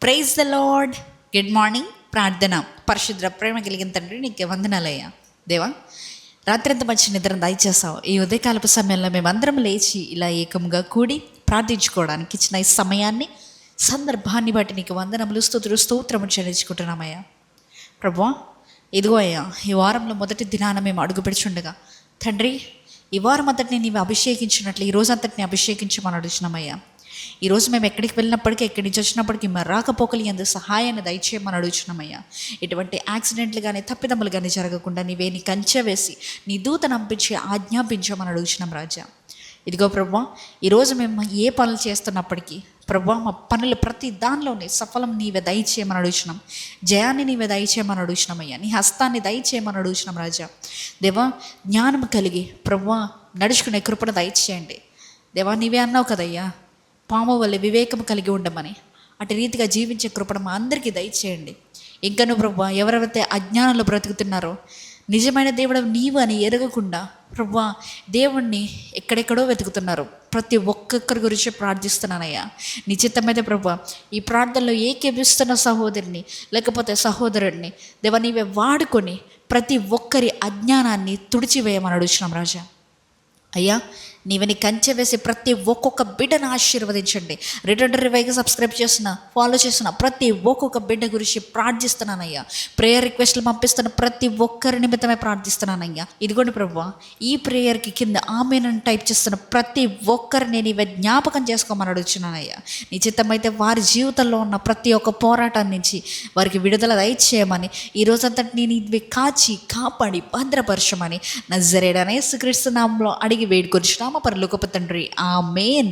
Praise the Lord. Good morning. ప్రార్థన. పరిశుద్ర ప్రేమ కలిగిన తండ్రి, నీకు వందనాలయ్యా. దేవా, రాత్రి అంత మంచి నిద్ర దయచేసావు. ఈ ఉదయకాలపు సమయంలో మేమందరం లేచి ఇలా ఏకంగా కూడి ప్రార్థించుకోవడానికి ఇచ్చిన ఈ సమయాన్ని, సందర్భాన్ని బట్టి నీకు వందనములు, స్తుతులు, స్తోత్రము చెల్లించుకుంటున్నామయ్యా. ప్రభువా, ఇదిగో అయ్యా, ఈ వారంలో మొదటి దినాన మేము అడుగు పెడుచుండగా తండ్రి, ఈ వారం అంతటిని నీవు అభిషేకించినట్లు ఈ రోజు అంతటిని అభిషేకించమని అడుగుతున్నామయ్యా. ఈరోజు మేము ఎక్కడికి వెళ్ళినప్పటికీ, ఎక్కడి నుంచి వచ్చినప్పటికీ మా రాకపోకలి అందు సహాయాన్ని దయచేయమని అడుగుతున్నామయ్యా. ఎటువంటి యాక్సిడెంట్లు కానీ తప్పిదమ్ములు కానీ జరగకుండా నీవే నీ కంచె వేసి నీ దూతను పంపించి ఆజ్ఞాపించమని అడుగుతున్నాం రాజా. ఇదిగో ప్రభువా, ఈరోజు మేము ఏ పనులు చేస్తున్నప్పటికీ ప్రభువా, మా పనులు ప్రతి దానిలోనే సఫలం నీవే దయచేయమని అడుగుతున్నాం. జయాన్ని నీవే దయచేయమని అడుగుతున్నామయ్యా. నీ హస్తాన్ని దయచేయమని అడుగుతున్నాం రాజా. దేవా, జ్ఞానం కలిగి ప్రభువా నడుచుకునే కృపను దయచేయండి. దేవా, నీవే అన్నావు కదయ్యా, పాము వల్ల వివేకం కలిగి ఉండమని. అటు రీతిగా జీవించే కృపను మా అందరికీ దయచేయండి. ఇంకను ప్రభువా, ఎవరెవరైతే అజ్ఞానంలో బ్రతుకుతున్నారో, నిజమైన దేవుడు నీవు అని ఎరగకుండా ప్రభువా దేవుణ్ణి ఎక్కడెక్కడో వెతుకుతున్నారు, ప్రతి ఒక్కొక్కరి గురించి ప్రార్థిస్తున్నానయ్యా. నీ చిత్తమైతే ప్రభువా, ఈ ప్రార్థనలో ఏకీభవిస్తున్న సహోదరిని లేకపోతే సహోదరుడిని దేవా నీవే వాడుకొని ప్రతి ఒక్కరి అజ్ఞానాన్ని తుడిచివేయమని అడుగుతున్నాం రాజా. అయ్యా, నీవని కంచె వేసి ప్రతి ఒక్కొక్క బిడ్డను ఆశీర్వదించండి. రిటర్న్ రివైగా సబ్స్క్రైబ్ చేస్తున్నా, ఫాలో చేస్తున్నా ప్రతి ఒక్కొక్క బిడ్డ గురించి ప్రార్థిస్తున్నానయ్యా. ప్రేయర్ రిక్వెస్ట్లు పంపిస్తున్న ప్రతి ఒక్కరి నిమిత్తమే ప్రార్థిస్తున్నానయ్యా. ఇదిగోండి ప్రభువా, ఈ ప్రేయర్కి కింద ఆమేనని టైప్ చేస్తున్న ప్రతి ఒక్కరిని నీవే జ్ఞాపకం చేసుకోమని అడుగుతున్నానయ్యా. నీ చిత్తమైతే వారి జీవితంలో ఉన్న ప్రతి ఒక్క పోరాటం నుంచి వారికి విడుదల దయచేయమని, ఈ రోజంతటిని నీవే కాచి కాపాడి భద్రపరచమని నజరేయుడైన యేసుక్రీస్తు నామములో అడిగి వేడుకొనుచున్నాము పరలోకపు తండ్రి. ఆమేన్.